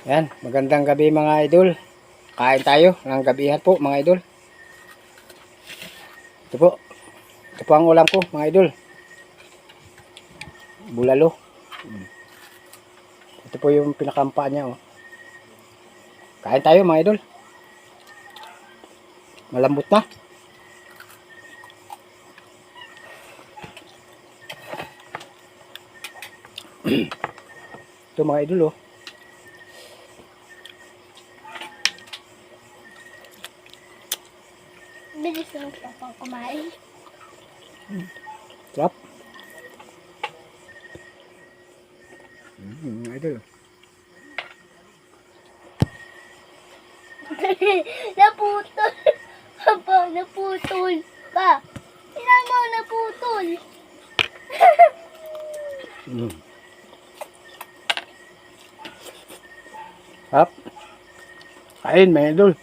Yan, magandang gabi mga idol. Kain tayo ng gabihan po mga idol. Ito po. Ito po ang ulam ko mga idol. Bulalo. Ito po yung pinakampa niya. Oh. Kain tayo mga idol. Malambot na. Ito mga idol oh. Bilis lang siya kumain. Sarap. Idol. Naputol. Aba, naputol pa. Tingnan mo, naputol. Sarap. Kain mga idol.